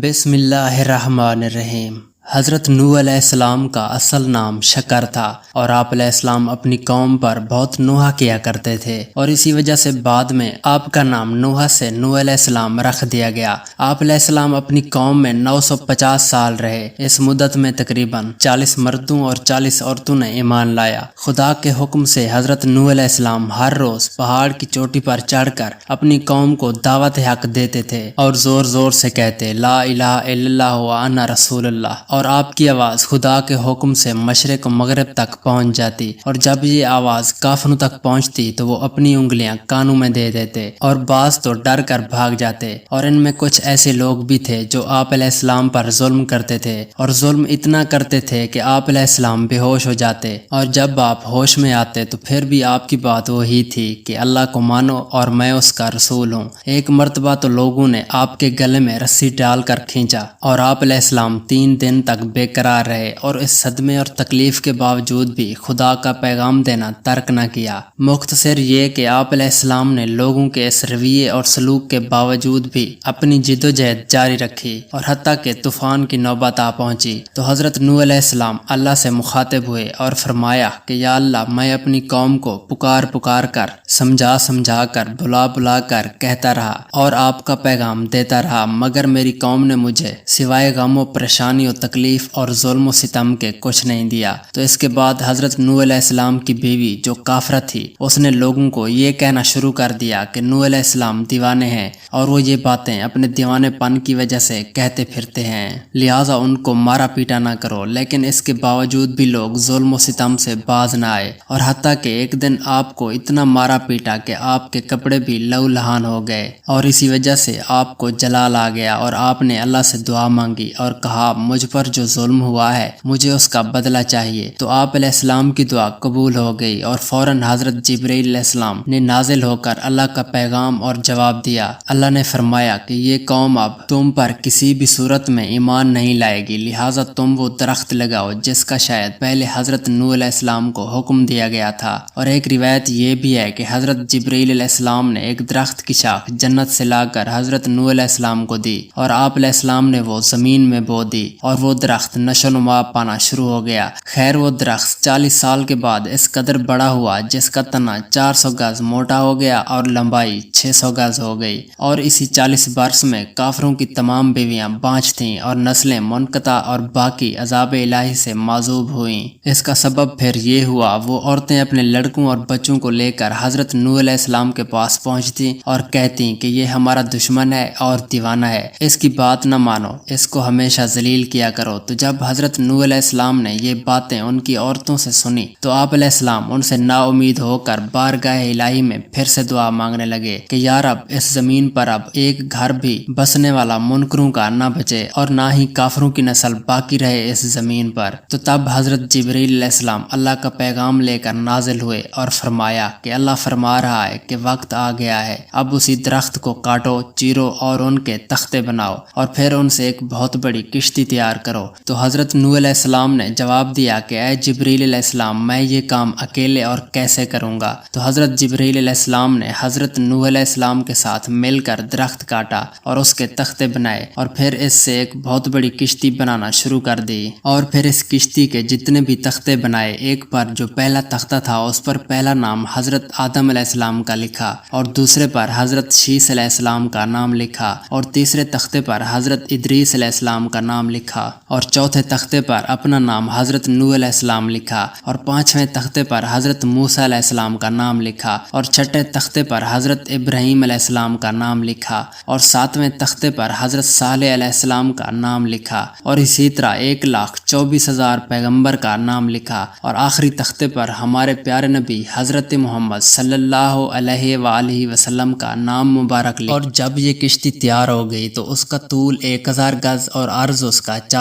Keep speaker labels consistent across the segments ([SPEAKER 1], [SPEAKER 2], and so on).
[SPEAKER 1] بسم اللہ الرحمن الرحیم۔ حضرت نوح علیہ السلام کا اصل نام شکر تھا اور آپ علیہ السلام اپنی قوم پر بہت نوحہ کیا کرتے تھے اور اسی وجہ سے بعد میں آپ کا نام نوح سے نوح علیہ السلام رکھ دیا گیا۔ آپ علیہ السلام اپنی قوم میں 950 سال رہے۔ اس مدت میں تقریباً 40 مردوں اور 40 عورتوں نے ایمان لایا۔ خدا کے حکم سے حضرت نوح علیہ السلام ہر روز پہاڑ کی چوٹی پر چڑھ کر اپنی قوم کو دعوت حق دیتے تھے اور زور زور سے کہتے لا الہ الا اللہ وانا رسول اللہ، اور آپ کی آواز خدا کے حکم سے مشرق و مغرب تک پہنچ جاتی، اور جب یہ آواز کافروں تک پہنچتی تو وہ اپنی انگلیاں کانوں میں دے دیتے اور بعض تو ڈر کر بھاگ جاتے۔ اور ان میں کچھ ایسے لوگ بھی تھے جو آپ علیہ السلام پر ظلم کرتے تھے، اور ظلم اتنا کرتے تھے کہ آپ علیہ السلام بے ہوش ہو جاتے، اور جب آپ ہوش میں آتے تو پھر بھی آپ کی بات وہی تھی کہ اللہ کو مانو اور میں اس کا رسول ہوں۔ ایک مرتبہ تو لوگوں نے آپ کے گلے میں رسی ڈال کر کھینچا اور آپ علیہ السلام 3 دن تک بے قرار رہے، اور اس صدمے اور تکلیف کے باوجود بھی خدا کا پیغام دینا ترک نہ کیا۔ مختصر یہ کہ آپ علیہ السلام نے لوگوں کے اس رویے اور سلوک کے باوجود بھی اپنی جدوجہد جاری رکھی، اور حتیٰ کہ طوفان کی نوبت آ پہنچی تو حضرت نوح علیہ السلام اللہ سے مخاطب ہوئے اور فرمایا کہ یا اللہ، میں اپنی قوم کو پکار کر سمجھا کر بلا کر کہتا رہا اور آپ کا پیغام دیتا رہا، مگر میری قوم نے مجھے سوائے غم و پریشانی و تکلیف اور ظلم و ستم کے کچھ نہیں دیا۔ تو اس کے بعد حضرت نوح علیہ السلام کی بیوی جو کافرہ تھی، اس نے لوگوں کو یہ کہنا شروع کر دیا کہ نوح علیہ السلام دیوانے ہیں اور وہ یہ باتیں اپنے دیوانے پن کی وجہ سے کہتے پھرتے ہیں، لہٰذا ان کو مارا پیٹا نہ کرو۔ لیکن اس کے باوجود بھی لوگ ظلم و ستم سے باز نہ آئے، اور حتیٰ کہ ایک دن آپ کو اتنا مارا پیٹا کہ آپ کے کپڑے بھی لہو لہان ہو گئے، اور اسی وجہ سے آپ کو جلال آ گیا، اور آپ نے اللہ سے دعا مانگی اور کہا مجھ پر جو ظلم ہوا ہے مجھے اس کا بدلہ چاہیے۔ تو آپ علیہ السلام کی دعا قبول ہو گئی، اور فوراً حضرت جبرائیل علیہ السلام نے نازل ہو کر اللہ کا پیغام اور جواب دیا۔ اللہ نے فرمایا کہ یہ قوم اب تم پر کسی بھی صورت میں ایمان نہیں لائے گی، لہٰذا تم وہ درخت لگاؤ جس کا شاید پہلے حضرت نوح علیہ السلام کو حکم دیا گیا تھا۔ اور ایک روایت یہ بھی ہے کہ حضرت جبرائیل علیہ السلام نے ایک درخت کی شاخ جنت سے لا کر حضرت نوح علیہ السلام کو دی، اور آپ علیہ السلام نے وہ زمین میں بو دی، اور وہ درخت نشو و نما پانا شروع ہو گیا۔ خیر وہ درخت 40 سال کے بعد اس قدر بڑا ہوا جس کا تنا 400 گز موٹا ہو گیا اور لمبائی 600 گز ہو گئی، اور اسی 40 برس میں کافروں کی تمام بیویاں بانجھ تھیں اور نسلیں منقطع اور باقی عذاب الہی سے معذوب ہوئیں۔ اس کا سبب پھر یہ ہوا، وہ عورتیں اپنے لڑکوں اور بچوں کو لے کر حضرت نوح علیہ السلام کے پاس پہنچتی اور کہتی کہ یہ ہمارا دشمن ہے اور دیوانہ ہے، اس کی بات نہ مانو، اس کو ہمیشہ ذلیل کیا کرو۔ تو جب حضرت نوح علیہ السلام نے یہ باتیں ان کی عورتوں سے سنی تو آپ علیہ السلام ان سے نا امید ہو کر بارگاہ الہی میں پھر سے دعا مانگنے لگے کہ یا رب، اس زمین پر اب ایک گھر بھی بسنے والا منکروں کا نہ بچے اور نہ ہی کافروں کی نسل باقی رہے اس زمین پر۔ تو تب حضرت جبرائیل علیہ السلام اللہ کا پیغام لے کر نازل ہوئے اور فرمایا کہ اللہ فرما رہا ہے کہ وقت آ گیا ہے، اب اسی درخت کو کاٹو، چیرو اور ان کے تختے بناؤ، اور پھر ان سے ایک بہت بڑی کشتی تیار کرو۔ تو حضرت نوح علیہ السلام نے جواب دیا کہ اے جبرائیل علیہ السلام، میں یہ کام اکیلے اور کیسے کروں گا؟ تو حضرت جبرائیل علیہ السلام نے حضرت نوح علیہ السلام کے ساتھ مل کر درخت کاٹا اور اس کے تختے بنائے، اور پھر اس سے ایک بہت بڑی کشتی بنانا شروع کر دی، اور پھر اس کشتی کے جتنے بھی تختے بنائے، ایک پر جو پہلا تختہ تھا اس پر پہلا نام حضرت آدم علیہ السلام کا لکھا، اور دوسرے پر حضرت شیس علیہ السلام کا نام لکھا، اور تیسرے تختے پر حضرت ادریس علیہ السلام کا نام لکھا، اور چوتھے تختے پر اپنا نام حضرت نوح علیہ السلام لکھا، اور 5ویں تختے پر حضرت موسیٰ علیہ السلام کا نام لکھا، اور 6 تختے پر حضرت ابراہیم علیہ السلام کا نام لکھا، اور 7ویں تختے پر حضرت صالح علیہ السلام کا نام لکھا، اور اسی طرح 1,24,000 پیغمبر کا نام لکھا، اور آخری تختے پر ہمارے پیارے نبی حضرت محمد صلی اللہ علیہ وآلہ وسلم کا نام مبارک لکھا۔ اور جب یہ کشتی تیار ہو گئی تو اس کا طول 1000 گز اور عرض اس کا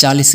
[SPEAKER 1] 40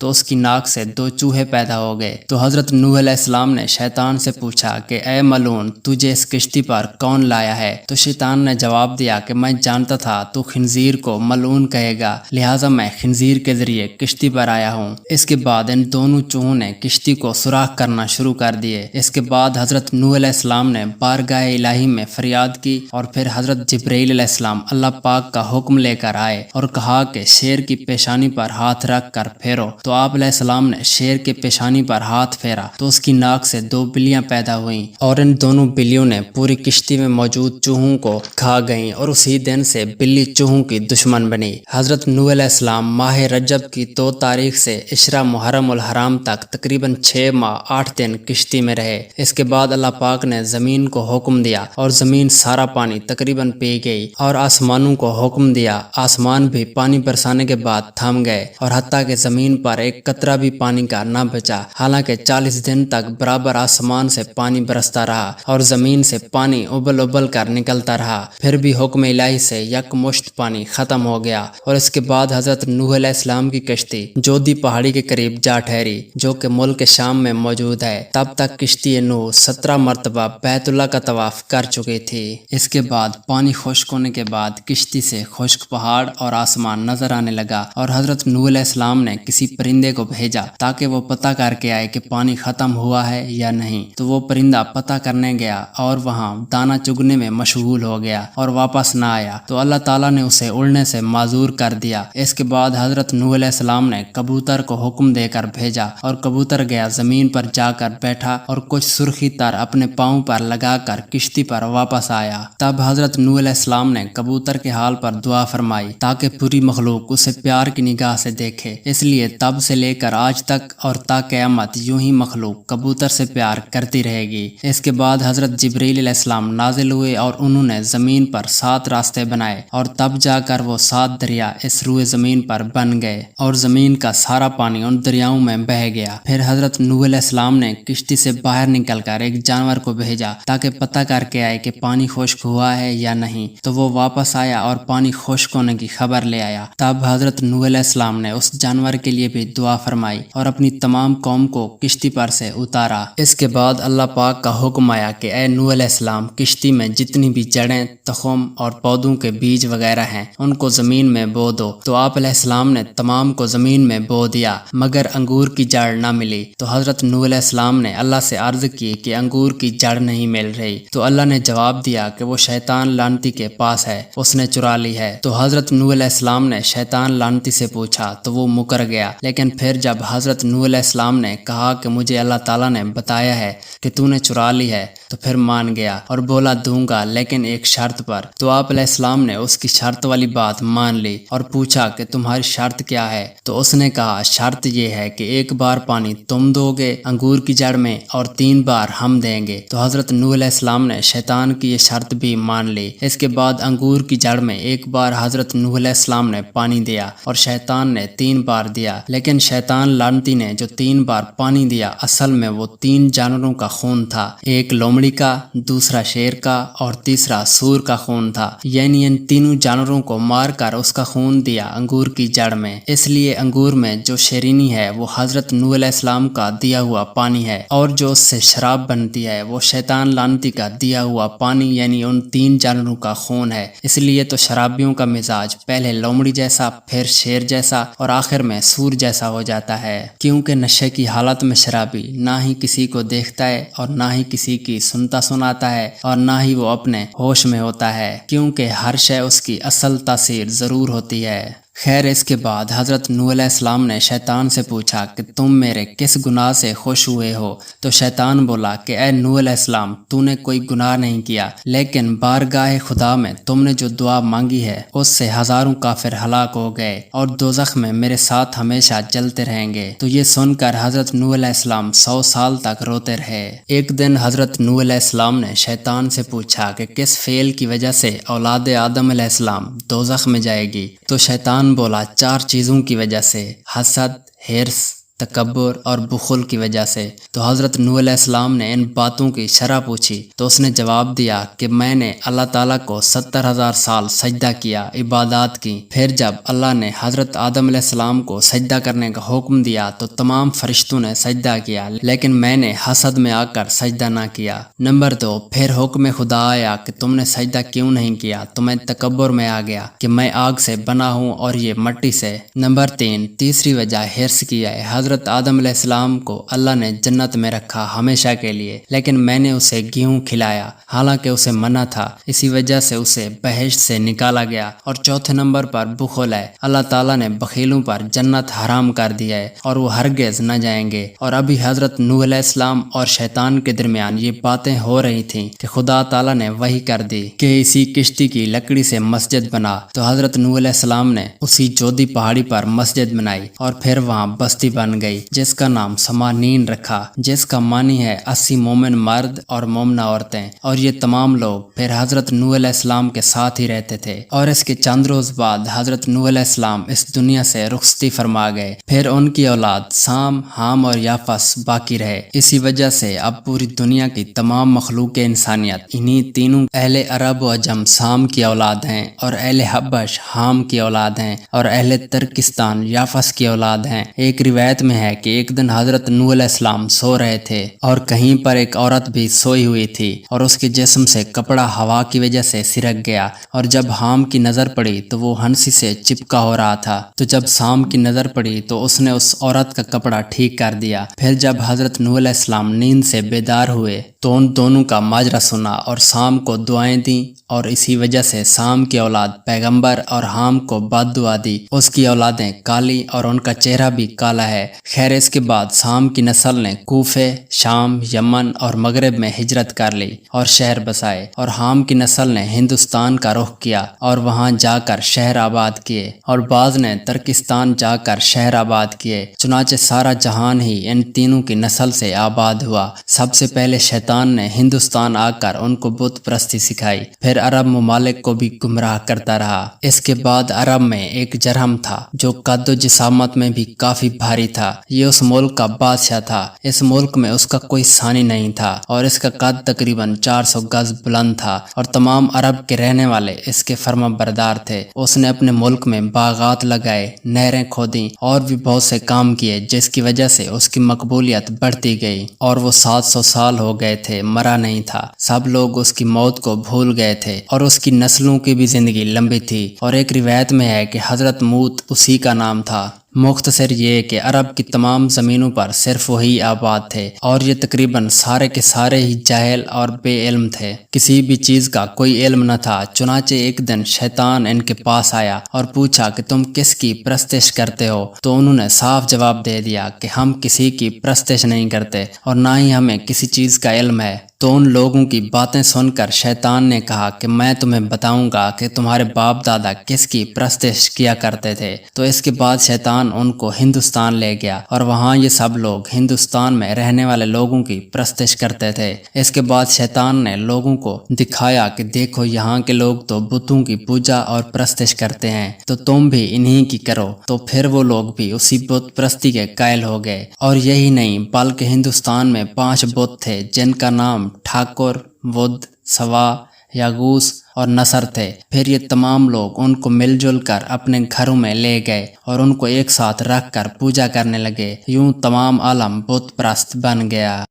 [SPEAKER 1] تو اس کی ناک سے 2 چوہے پیدا ہو گئے۔ تو حضرت نوح علیہ السلام نے شیطان سے پوچھا کہ اے ملعون، تجھے اس کشتی پر کون لایا ہے؟ تو شیطان نے جواب دیا کہ میں جانتا تھا تو خنزیر کو ملعون کہے گا، لہٰذا میں خنزیر کے ذریعے کشتی پر آیا ہوں۔ اس کے بعد ان دونوں چوہوں نے کشتی کو سوراخ کرنا شروع کر دیے۔ اس کے بعد حضرت نوح علیہ السلام نے بارگاہ الہی میں فریاد کی اور پھر حضرت جبرائیل علیہ السلام اللہ پاک کا حکم لے کر آئے اور کہا کہ شیر کی پیشانی پر ہاتھ رکھ کر پھیرو۔ تو آپ علیہ السلام نے شیر کے پیشانی پر ہاتھ پھیرا تو اس کی ناک سے 2 بلیاں پیدا ہوئیں اور ان دونوں بلیوں نے پوری کشتی میں موجود چوہوں کو کھا گئیں اور اسی دن سے بلی چوہوں کی دشمن بنی۔ حضرت نوح علیہ السلام ماہ رجب کی 2 تاریخ سے عشرہ محرم الحرام تک تقریباً 6 ماہ 8 دن کشتی میں رہے۔ اس کے بعد اللہ پاک نے زمین کو حکم دیا اور زمین سارا پانی تقریباً پی گئی، اور آسمانوں کو حکم دیا، آسمان بھی پانی برسانے کے بعد تھم گئے، اور حتیٰ کہ زمین پر ایک قطرہ بھی پانی کا نہ بچا، حالانکہ 40 دن تک برابر آسمان سے پانی برستا رہا اور زمین سے پانی ابل ابل کر نکلتا رہا، پھر بھی حکم الہی سے یک مشت پانی ختم ہو گیا۔ اور اس کے بعد حضرت نوح علیہ السلام کی کشتی جودی پہاڑی کے قریب جا ٹھہری جو کہ ملک شام میں موجود ہے۔ تب تک کشتی نوح 17 مرتبہ بیت اللہ کا طواف کر چکی تھی۔ اس کے بعد پانی خشک ہونے کے بعد کشتی سے خشک پہاڑ اور آسمان نظر آنے لگا، اور حضرت نوح علیہ السلام نے کسی پرندے کو بھیجا تاکہ وہ پتہ کر کے آئے کہ پانی ختم ہوا ہے یا نہیں۔ تو وہ پرندہ پتہ کرنے گیا اور وہاں دانہ چگنے میں مشغول ہو گیا اور واپس نہ آیا، تو اللہ تعالیٰ نے اسے اڑنے سے معذور کر دیا۔ اس کے بعد حضرت نوح علیہ السلام نے کبوتر کو حکم دے کر بھیجا، اور کبوتر گیا زمین پر جا کر بیٹھا اور کچھ سرخی تر اپنے پاؤں پر لگا کر کشتی پر واپس آیا۔ تب حضرت نوح علیہ السلام نے کبوتر کے حال پر دعا فرمائی تاکہ پوری مخلوق اسے پیار کی نگاہ سے دیکھے۔ اس لیے تب سے لے کر آج تک اور تا قیامت یوں ہی مخلوق کبوتر سے پیار کرتی رہے گی۔ اس کے بعد حضرت جبرائیل علیہ السلام نازل ہوئے اور انہوں نے زمین پر 7 راستے بنائے، اور تب جا کر وہ 7 دریا اس روئے زمین پر بن گئے اور زمین کا سارا پانی ان دریاؤں میں بہہ گیا۔ پھر حضرت نوح علیہ السلام نے کشتی سے باہر نکل کر ایک جانور کو بھیجا تاکہ پتہ کر کے آئے کہ پانی خشک ہوا ہے یا نہیں، تو وہ واپس آیا اور پانی خشک ہونے کی خبر لے آیا۔ تب حضرت نوح علیہ السلام نے اس جانور کے لیے بھی دعا فرمائی اور اپنی تمام قوم کو کشتی پر سے اتارا۔ اس کے بعد اللہ پاک کا حکم آیا کہ اے نوح علیہ السلام، کشتی میں جتنی بھی جڑیں، تخم اور پودوں کے بیج وغیرہ ہیں ان کو زمین میں بو دو۔ تو آپ علیہ السلام نے تمام کو زمین میں بو دیا مگر انگور کی جڑ نہ ملی۔ تو حضرت نوح علیہ السلام نے اللہ سے عرض کی کہ انگور کی جڑ نہیں مل رہی، تو اللہ نے جواب دیا کہ وہ شیطان لعنتی کے پاس ہے، اس نے چرا لی ہے۔ تو حضرت نوح علیہ السلام نے شیطان لعنتی سے پوچھا تو وہ مکر گیا، لیکن پھر جب حضرت نوح علیہ السلام نے کہا کہ مجھے اللہ تعالیٰ نے بتایا ہے کہ تو نے چرا لی ہے، تو پھر مان گیا اور بولا دوں گا لیکن ایک شرط پر۔ تو آپ علیہ السلام نے اس کی شرط والی بات مان لی اور پوچھا کہ تمہاری شرط کیا ہے؟ تو اس نے کہا شرط یہ ہے کہ 1 بار پانی تم دو گے انگور کی جڑ میں اور 3 بار ہم دیں گے۔ تو حضرت نوح علیہ السلام نے شیطان کی یہ شرط بھی مان لی۔ اس کے بعد انگور کی جڑ میں 1 بار حضرت نوح علیہ السلام نے پانی دیا اور شیطان نے 3 بار دیا، لیکن شیطان لعنتی نے جو 3 بار پانی دیا اصل میں وہ 3 جانوروں کا خون تھا، ایک لومڑی کا، دوسرا شیر کا اور تیسرا سور کا خون تھا، یعنی ان تینوں جانوروں کو مار کر اس کا خون دیا انگور کی جڑ میں۔ اس لیے انگور میں جو شیرینی ہے وہ حضرت نوح علیہ السلام کا دیا ہوا پانی ہے، اور جو اس سے شراب بنتی ہے وہ شیطان لعنتی کا دیا ہوا پانی یعنی ان 3 جانوروں کا خون ہے۔ اس لیے تو شرابیوں کا مزاج پہلے لومڑی جیسا، پھر شیر جیسا اور آخر میں سور جیسا ہو جاتا ہے، کیونکہ نشے کی حالت میں شرابی نہ ہی کسی کو دیکھتا ہے اور نہ ہی کسی کی سنتا سناتا ہے اور نہ ہی وہ اپنے ہوش میں ہوتا ہے، کیونکہ ہر شے اس کی اصل تاثیر ضرور ہوتی ہے۔ خیر اس کے بعد حضرت نوح علیہ السلام نے شیطان سے پوچھا کہ تم میرے کس گناہ سے خوش ہوئے ہو؟ تو شیطان بولا کہ اے نوح علیہ السلام، تو نے کوئی گناہ نہیں کیا، لیکن بارگاہ خدا میں تم نے جو دعا مانگی ہے اس سے ہزاروں کافر ہلاک ہو گئے اور دوزخ میں میرے ساتھ ہمیشہ جلتے رہیں گے۔ تو یہ سن کر حضرت نوح علیہ السلام 100 سال تک روتے رہے۔ ایک دن حضرت نوح علیہ السلام نے شیطان سے پوچھا کہ کس فعل کی وجہ سے اولاد آدم علیہ السلام دوزخ میں جائے گی؟ تو شیطان بولا 4 چیزوں کی وجہ سے: حسد، حرص، تکبر اور بخل کی وجہ سے۔ تو حضرت نوح علیہ السلام نے ان باتوں کی شرح پوچھی تو اس نے جواب دیا کہ میں نے اللہ تعالیٰ کو 70,000 سال سجدہ کیا، عبادات کی۔ پھر جب اللہ نے حضرت آدم علیہ السلام کو سجدہ کرنے کا حکم دیا تو تمام فرشتوں نے سجدہ کیا، لیکن میں نے حسد میں آ کر سجدہ نہ کیا۔ نمبر 2، پھر حکم خدا آیا کہ تم نے سجدہ کیوں نہیں کیا؟ تو میں تکبر میں آ گیا کہ میں آگ سے بنا ہوں اور یہ مٹی سے۔ نمبر 3، تیسری وجہ حرص کی ہے۔ حضرت آدم علیہ السلام کو اللہ نے جنت میں رکھا ہمیشہ کے لیے، لیکن میں نے اسے گیہوں کھلایا حالانکہ اسے منع تھا، اسی وجہ سے اسے بہشت سے نکالا گیا۔ اور چوتھے نمبر پر بخل ہے۔ اللہ تعالیٰ نے بخیلوں پر جنت حرام کر دیا ہے اور وہ ہرگز نہ جائیں گے۔ اور ابھی حضرت نوح علیہ السلام اور شیطان کے درمیان یہ باتیں ہو رہی تھیں کہ خدا تعالیٰ نے وحی کر دی کہ اسی کشتی کی لکڑی سے مسجد بنا۔ تو حضرت نوح علیہ السلام نے اسی جودی پہاڑی پر مسجد بنائی اور پھر وہاں بستی بن گئی جس کا نام سمانین رکھا، جس کا معنی ہے 80 مومن مرد اور مومنہ عورتیں۔ اور یہ تمام لوگ پھر حضرت نوح علیہ السلام کے ساتھ ہی رہتے تھے۔ اور اس کے چند روز بعد حضرت نوح علیہ السلام اس دنیا سے رخصتی فرما گئے۔ پھر ان کی اولاد سام، حام اور یافس باقی رہے۔ اسی وجہ سے اب پوری دنیا کی تمام مخلوق انسانیت انہی تینوں اہل عرب و عجم سام کی اولاد ہیں، اور اہل حبش حام کی اولاد ہیں، اور اہل ترکستان یافس کی اولاد ہیں۔ ایک روایت میں ہے کہ ایک دن حضرت نوح علیہ السلام سو رہے تھے اور کہیں پر ایک عورت بھی سوئی ہوئی تھی اور اس کے جسم سے کپڑا ہوا کی وجہ سے سرک گیا، اور جب حام کی نظر پڑی تو وہ ہنسی سے چپکا ہو رہا تھا۔ تو جب سام کی نظر پڑی تو اس نے اس عورت کا کپڑا ٹھیک کر دیا۔ پھر جب حضرت نوح علیہ السلام نیند سے بیدار ہوئے تو ان دونوں کا ماجرا سنا اور سام کو دعائیں دیں، اور اسی وجہ سے سام کی اولاد پیغمبر اور حام کو بد دعا دی۔ اس کی اولادیں کالی اور ان کا چہرہ بھی کالا ہے۔ خیر اس کے بعد سام کی نسل نے کوفے، شام، یمن اور مغرب میں ہجرت کر لی اور شہر بسائے، اور حام کی نسل نے ہندوستان کا رخ کیا اور وہاں جا کر شہر آباد کیے، اور بعض نے ترکستان جا کر شہر آباد کیے۔ چنانچہ سارا جہان ہی ان تینوں کی نسل سے آباد ہوا۔ سب سے پہلے شیطان نے ہندوستان آ کر ان کو بت پرستی سکھائی، پھر عرب ممالک کو بھی گمراہ کرتا رہا۔ اس کے بعد عرب میں ایک جرہم تھا جو قد و جسامت میں بھی کافی بھاری تھا۔ یہ اس ملک کا بادشاہ تھا۔ اس ملک میں اس کا کوئی ثانی نہیں تھا اور اس کا قد تقریباً 400 گز بلند تھا، اور تمام عرب کے رہنے والے اس کے فرما بردار تھے۔ اس نے اپنے ملک میں باغات لگائے، نہریں کھودیں اور بھی بہت سے کام کیے، جس کی وجہ سے اس کی مقبولیت بڑھتی گئی، اور وہ 700 سال ہو گئے تھے مرا نہیں تھا۔ سب لوگ اس کی موت کو بھول گئے تھے، اور اس کی نسلوں کی بھی زندگی لمبی تھی۔ اور ایک روایت میں ہے کہ حضرت موت اسی کا نام تھا۔ مختصر یہ کہ عرب کی تمام زمینوں پر صرف وہی آباد تھے، اور یہ تقریباً سارے کے سارے ہی جاہل اور بے علم تھے، کسی بھی چیز کا کوئی علم نہ تھا۔ چنانچہ ایک دن شیطان ان کے پاس آیا اور پوچھا کہ تم کس کی پرستش کرتے ہو؟ تو انہوں نے صاف جواب دے دیا کہ ہم کسی کی پرستش نہیں کرتے اور نہ ہی ہمیں کسی چیز کا علم ہے۔ تو ان لوگوں کی باتیں سن کر شیطان نے کہا کہ میں تمہیں بتاؤں گا کہ تمہارے باپ دادا کس کی پرستش کیا کرتے تھے۔ تو اس کے بعد شیطان ان کو ہندوستان لے گیا، اور وہاں یہ سب لوگ ہندوستان میں رہنے والے لوگوں کی پرستش کرتے تھے۔ اس کے بعد شیطان نے لوگوں کو دکھایا کہ دیکھو یہاں کے لوگ تو بتوں کی پوجا اور پرستش کرتے ہیں، تو تم بھی انہی کی کرو۔ تو پھر وہ لوگ بھی اسی بت پرستی کے قائل ہو گئے۔ اور یہی نہیں بلکہ ہندوستان میں 5 بت تھے جن کا نام ٹھاکر، بدھ، سوا، یاگوس اور نصر تھے۔ پھر یہ تمام لوگ ان کو مل جل کر اپنے گھروں میں لے گئے اور ان کو ایک ساتھ رکھ کر پوجا کرنے لگے۔ یوں تمام عالم بت پرست بن گیا۔